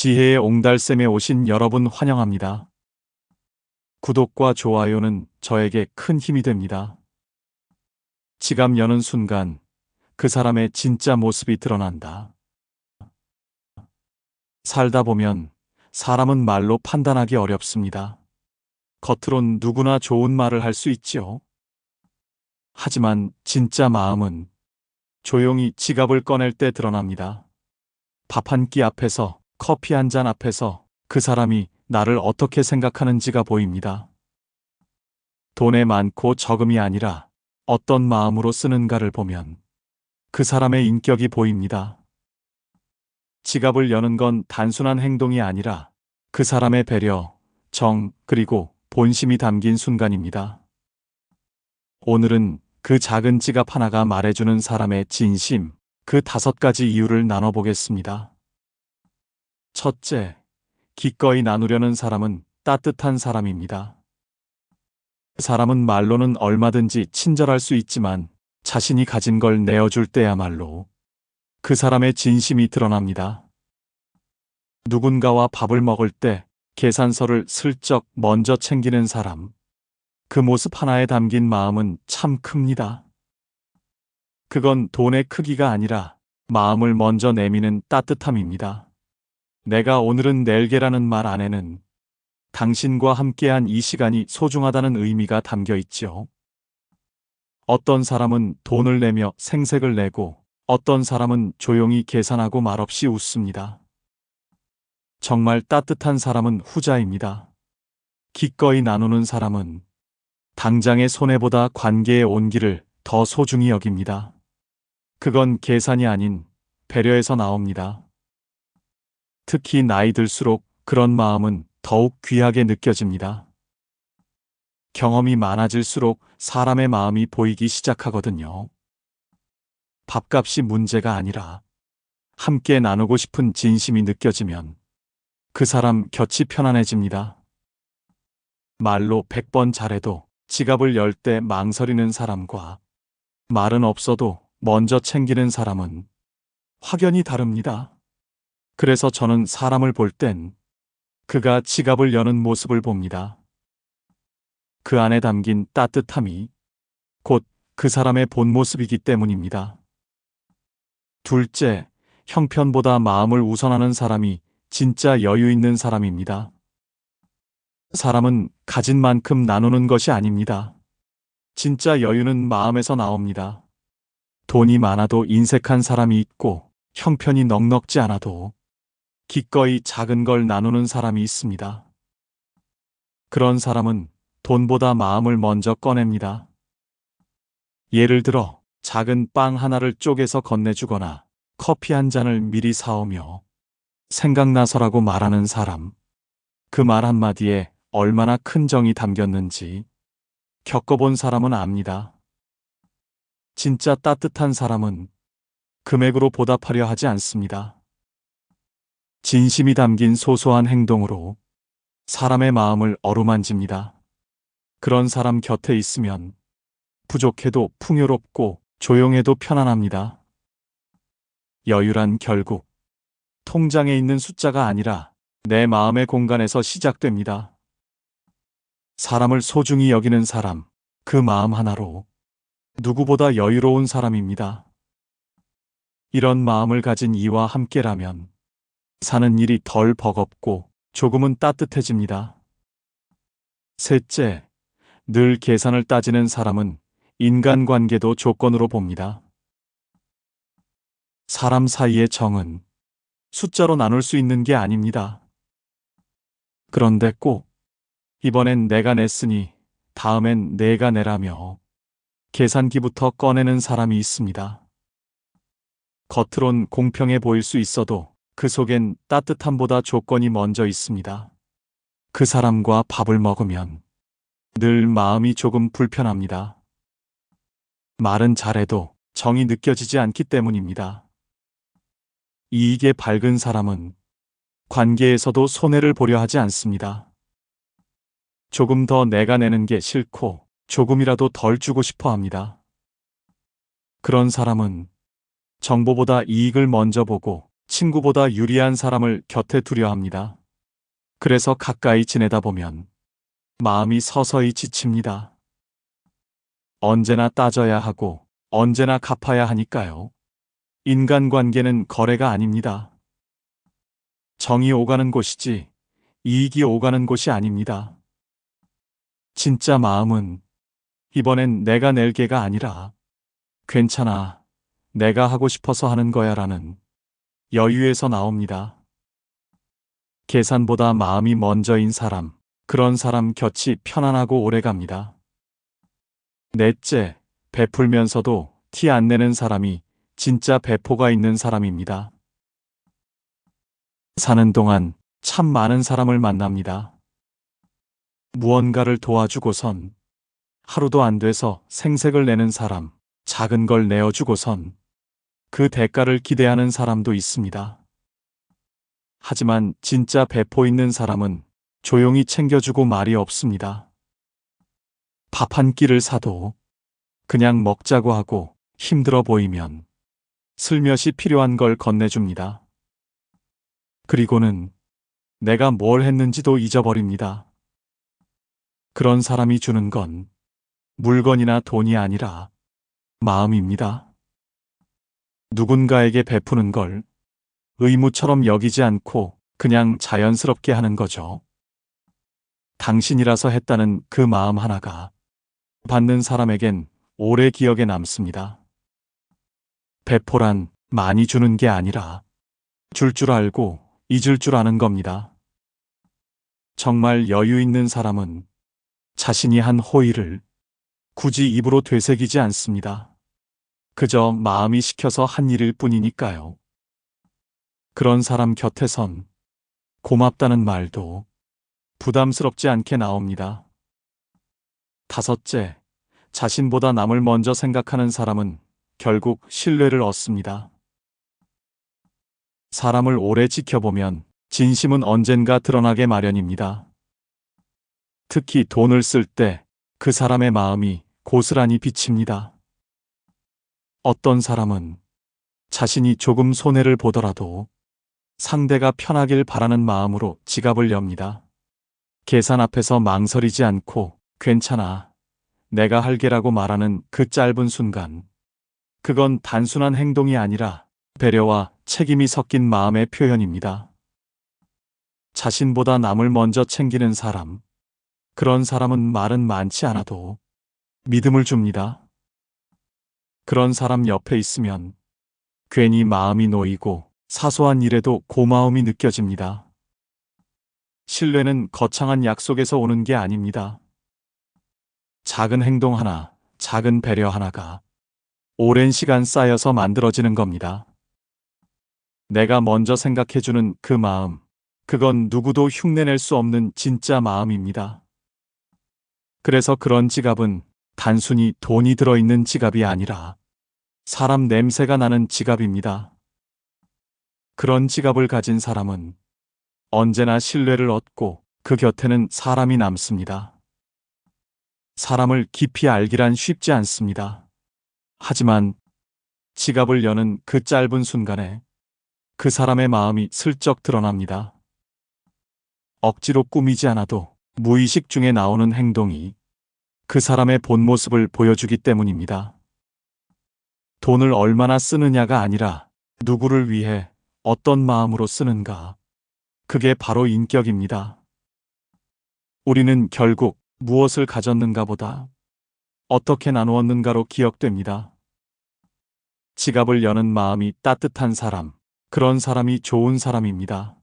지혜의 옹달샘에 오신 여러분 환영합니다. 구독과 좋아요는 저에게 큰 힘이 됩니다. 지갑 여는 순간 그 사람의 진짜 모습이 드러난다. 살다 보면 사람은 말로 판단하기 어렵습니다. 겉으론 누구나 좋은 말을 할 수 있지요. 하지만 진짜 마음은 조용히 지갑을 꺼낼 때 드러납니다. 밥 한 끼 앞에서, 커피 한 잔 앞에서 그 사람이 나를 어떻게 생각하는지가 보입니다. 돈에 많고 적음이 아니라 어떤 마음으로 쓰는가를 보면 그 사람의 인격이 보입니다. 지갑을 여는 건 단순한 행동이 아니라 그 사람의 배려, 정, 그리고 본심이 담긴 순간입니다. 오늘은 그 작은 지갑 하나가 말해주는 사람의 진심, 그 5가지 이유를 나눠보겠습니다. 첫째, 기꺼이 나누려는 사람은 따뜻한 사람입니다. 사람은 말로는 얼마든지 친절할 수 있지만 자신이 가진 걸 내어줄 때야말로 그 사람의 진심이 드러납니다. 누군가와 밥을 먹을 때 계산서를 슬쩍 먼저 챙기는 사람, 그 모습 하나에 담긴 마음은 참 큽니다. 그건 돈의 크기가 아니라 마음을 먼저 내미는 따뜻함입니다. 내가 오늘은 낼게라는 말 안에는 당신과 함께한 이 시간이 소중하다는 의미가 담겨 있죠. 어떤 사람은 돈을 내며 생색을 내고 어떤 사람은 조용히 계산하고 말없이 웃습니다. 정말 따뜻한 사람은 후자입니다. 기꺼이 나누는 사람은 당장의 손해보다 관계의 온기를 더 소중히 여깁니다. 그건 계산이 아닌 배려에서 나옵니다. 특히 나이 들수록 그런 마음은 더욱 귀하게 느껴집니다. 경험이 많아질수록 사람의 마음이 보이기 시작하거든요. 밥값이 문제가 아니라 함께 나누고 싶은 진심이 느껴지면 그 사람 곁이 편안해집니다. 말로 100번 잘해도 지갑을 열 때 망설이는 사람과 말은 없어도 먼저 챙기는 사람은 확연히 다릅니다. 그래서 저는 사람을 볼 땐 그가 지갑을 여는 모습을 봅니다. 그 안에 담긴 따뜻함이 곧 그 사람의 본 모습이기 때문입니다. 둘째, 형편보다 마음을 우선하는 사람이 진짜 여유 있는 사람입니다. 사람은 가진 만큼 나누는 것이 아닙니다. 진짜 여유는 마음에서 나옵니다. 돈이 많아도 인색한 사람이 있고 형편이 넉넉지 않아도 기꺼이 작은 걸 나누는 사람이 있습니다. 그런 사람은 돈보다 마음을 먼저 꺼냅니다. 예를 들어 작은 빵 하나를 쪼개서 건네주거나 커피 한 잔을 미리 사오며 생각나서라고 말하는 사람, 그 말 한마디에 얼마나 큰 정이 담겼는지 겪어본 사람은 압니다. 진짜 따뜻한 사람은 금액으로 보답하려 하지 않습니다. 진심이 담긴 소소한 행동으로 사람의 마음을 어루만집니다. 그런 사람 곁에 있으면 부족해도 풍요롭고 조용해도 편안합니다. 여유란 결국 통장에 있는 숫자가 아니라 내 마음의 공간에서 시작됩니다. 사람을 소중히 여기는 사람, 그 마음 하나로 누구보다 여유로운 사람입니다. 이런 마음을 가진 이와 함께라면 사는 일이 덜 버겁고 조금은 따뜻해집니다. 셋째, 늘 계산을 따지는 사람은 인간관계도 조건으로 봅니다. 사람 사이의 정은 숫자로 나눌 수 있는 게 아닙니다. 그런데 꼭 이번엔 내가 냈으니 다음엔 내가 내라며 계산기부터 꺼내는 사람이 있습니다. 겉으론 공평해 보일 수 있어도 그 속엔 따뜻함보다 조건이 먼저 있습니다. 그 사람과 밥을 먹으면 늘 마음이 조금 불편합니다. 말은 잘해도 정이 느껴지지 않기 때문입니다. 이익에 밝은 사람은 관계에서도 손해를 보려 하지 않습니다. 조금 더 내가 내는 게 싫고 조금이라도 덜 주고 싶어 합니다. 그런 사람은 정보보다 이익을 먼저 보고 친구보다 유리한 사람을 곁에 두려 합니다. 그래서 가까이 지내다 보면 마음이 서서히 지칩니다. 언제나 따져야 하고 언제나 갚아야 하니까요. 인간관계는 거래가 아닙니다. 정이 오가는 곳이지 이익이 오가는 곳이 아닙니다. 진짜 마음은 이번엔 내가 낼 게가 아니라 괜찮아, 내가 하고 싶어서 하는 거야 라는 여유에서 나옵니다. 계산보다 마음이 먼저인 사람, 그런 사람 곁이 편안하고 오래갑니다. 넷째, 베풀면서도 티 안 내는 사람이 진짜 배포가 있는 사람입니다. 사는 동안 참 많은 사람을 만납니다. 무언가를 도와주고선 하루도 안 돼서 생색을 내는 사람, 작은 걸 내어주고선 그 대가를 기대하는 사람도 있습니다. 하지만 진짜 배포 있는 사람은 조용히 챙겨주고 말이 없습니다. 밥 한 끼를 사도 그냥 먹자고 하고 힘들어 보이면 슬며시 필요한 걸 건네줍니다. 그리고는 내가 뭘 했는지도 잊어버립니다. 그런 사람이 주는 건 물건이나 돈이 아니라 마음입니다. 누군가에게 베푸는 걸 의무처럼 여기지 않고 그냥 자연스럽게 하는 거죠. 당신이라서 했다는 그 마음 하나가 받는 사람에겐 오래 기억에 남습니다. 배포란 많이 주는 게 아니라 줄 줄 알고 잊을 줄 아는 겁니다. 정말 여유 있는 사람은 자신이 한 호의를 굳이 입으로 되새기지 않습니다. 그저 마음이 시켜서 한 일일 뿐이니까요. 그런 사람 곁에선 고맙다는 말도 부담스럽지 않게 나옵니다. 다섯째, 자신보다 남을 먼저 생각하는 사람은 결국 신뢰를 얻습니다. 사람을 오래 지켜보면 진심은 언젠가 드러나게 마련입니다. 특히 돈을 쓸 때 그 사람의 마음이 고스란히 비칩니다. 어떤 사람은 자신이 조금 손해를 보더라도 상대가 편하길 바라는 마음으로 지갑을 엽니다. 계산 앞에서 망설이지 않고 괜찮아, 내가 할게라고 말하는 그 짧은 순간, 그건 단순한 행동이 아니라 배려와 책임이 섞인 마음의 표현입니다. 자신보다 남을 먼저 챙기는 사람, 그런 사람은 말은 많지 않아도 믿음을 줍니다. 그런 사람 옆에 있으면 괜히 마음이 놓이고 사소한 일에도 고마움이 느껴집니다. 신뢰는 거창한 약속에서 오는 게 아닙니다. 작은 행동 하나, 작은 배려 하나가 오랜 시간 쌓여서 만들어지는 겁니다. 내가 먼저 생각해주는 그 마음, 그건 누구도 흉내낼 수 없는 진짜 마음입니다. 그래서 그런 지갑은 단순히 돈이 들어있는 지갑이 아니라 사람 냄새가 나는 지갑입니다. 그런 지갑을 가진 사람은 언제나 신뢰를 얻고 그 곁에는 사람이 남습니다. 사람을 깊이 알기란 쉽지 않습니다. 하지만 지갑을 여는 그 짧은 순간에 그 사람의 마음이 슬쩍 드러납니다. 억지로 꾸미지 않아도 무의식 중에 나오는 행동이 그 사람의 본 모습을 보여주기 때문입니다. 돈을 얼마나 쓰느냐가 아니라 누구를 위해 어떤 마음으로 쓰는가, 그게 바로 인격입니다. 우리는 결국 무엇을 가졌는가 보다 어떻게 나누었는가로 기억됩니다. 지갑을 여는 마음이 따뜻한 사람, 그런 사람이 좋은 사람입니다.